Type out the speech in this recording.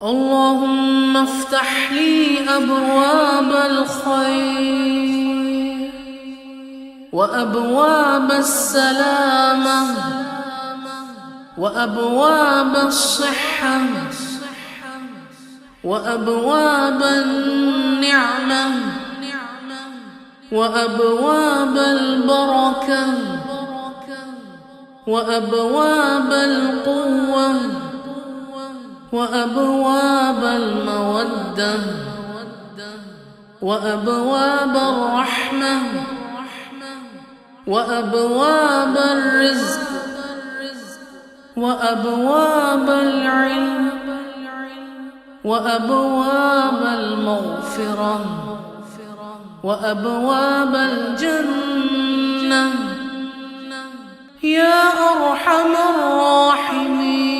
اللهم افتح لي أبواب الخير وأبواب السلامة وأبواب الصحة وأبواب النعمة وأبواب البركة وأبواب القوة وأبواب المودة وأبواب الرحمة وأبواب الرزق وأبواب العلم وأبواب المغفرة وأبواب الجنة يا أرحم الراحمين.